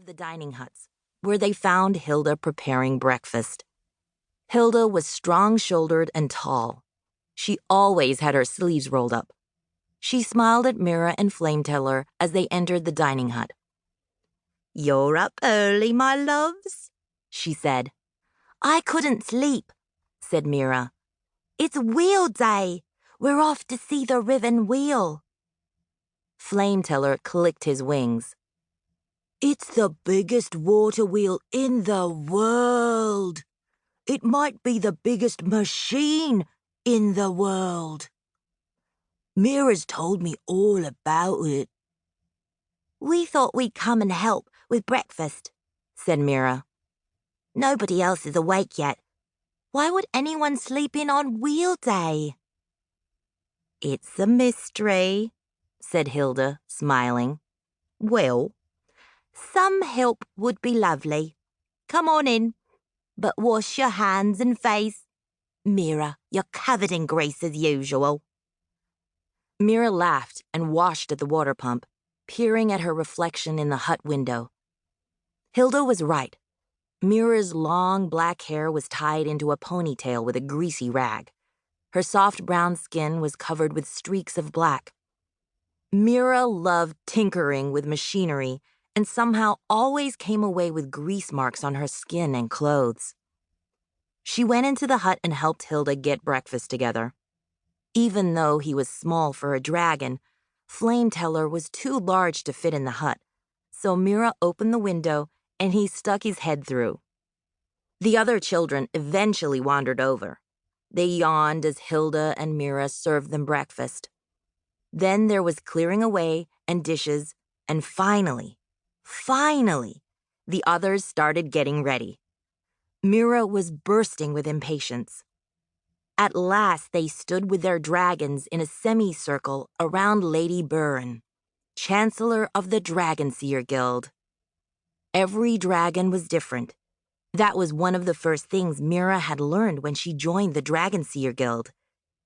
of the dining huts, where they found Hilda preparing breakfast. Hilda was strong-shouldered and tall. She always had her sleeves rolled up. She smiled at Mira and Flameteller as they entered the dining hut. "You're up early, my loves," she said. "I couldn't sleep," said Mira. "It's wheel day. We're off to see the riven wheel." Flameteller clicked his wings. "It's the biggest water wheel in the world. It might be the biggest machine in the world. Mira's told me all about it." "We thought we'd come and help with breakfast," said Mira. "Nobody else is awake yet. Why would anyone sleep in on wheel day?" "It's a mystery," said Hilda, smiling. "Well, some help would be lovely. Come on in, but wash your hands and face. Mira, you're covered in grease as usual." Mira laughed and washed at the water pump, peering at her reflection in the hut window. Hilda was right. Mira's long black hair was tied into a ponytail with a greasy rag. Her soft brown skin was covered with streaks of black. Mira loved tinkering with machinery and somehow always came away with grease marks on her skin and clothes. She went into the hut and helped Hilda get breakfast together. Even though he was small for a dragon, Flameteller was too large to fit in the hut, so Mira opened the window and he stuck his head through. The other children eventually wandered over. They yawned as Hilda and Mira served them breakfast. Then there was clearing away and dishes, and finally, the others started getting ready. Mira was bursting with impatience. At last they stood with their dragons in a semicircle around Lady Burren, Chancellor of the Dragonseer Guild. Every dragon was different. That was one of the first things Mira had learned when she joined the Dragonseer Guild.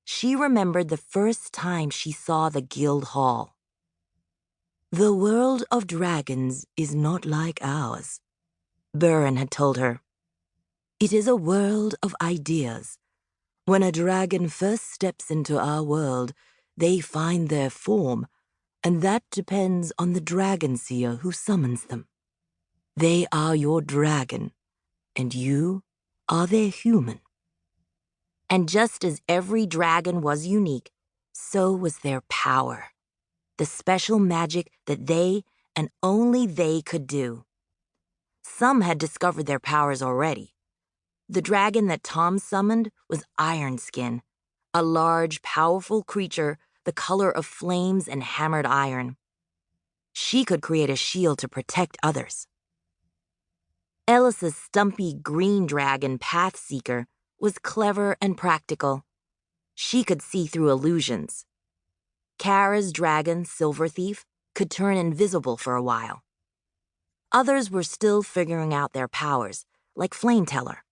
She remembered the first time she saw the guild hall. "The world of dragons is not like ours," Burren had told her. "It is a world of ideas. When a dragon first steps into our world, they find their form, and that depends on the dragonseer who summons them. They are your dragon, and you are their human." And just as every dragon was unique, so was their power, the special magic that they and only they could do. Some had discovered their powers already. The dragon that Tom summoned was Ironskin, a large, powerful creature the color of flames and hammered iron. She could create a shield to protect others. Ellis's stumpy green dragon, Pathseeker, was clever and practical. She could see through illusions. Kara's dragon, Silver Thief, could turn invisible for a while. Others were still figuring out their powers, like Flameteller.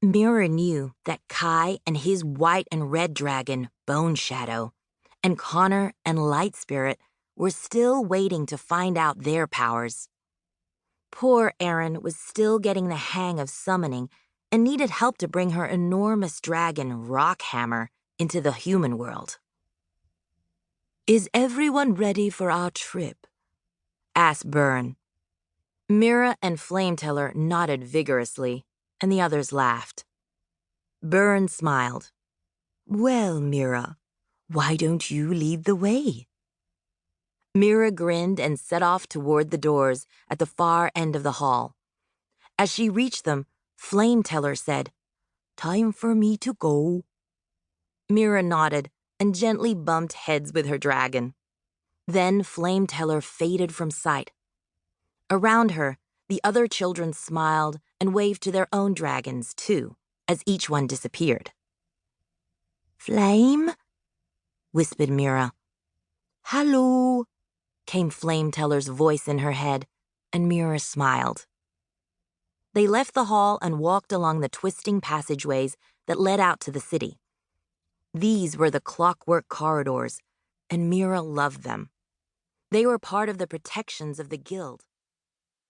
Mira knew that Kai and his white and red dragon, Bone Shadow, and Connor and Light Spirit were still waiting to find out their powers. Poor Erin was still getting the hang of summoning and needed help to bring her enormous dragon, Rockhammer, into the human world. "Is everyone ready for our trip?" asked Burn. Mira and Flameteller nodded vigorously, and the others laughed. Burn smiled. "Well, Mira, why don't you lead the way?" Mira grinned and set off toward the doors at the far end of the hall. As she reached them, Flameteller said, "Time for me to go." Mira nodded and gently bumped heads with her dragon. Then Flameteller faded from sight. Around her, the other children smiled and waved to their own dragons, too, as each one disappeared. "Flame?" whispered Mira. "Hello," came Flameteller's voice in her head, and Mira smiled. They left the hall and walked along the twisting passageways that led out to the city. These were the clockwork corridors, and Mira loved them. They were part of the protections of the guild.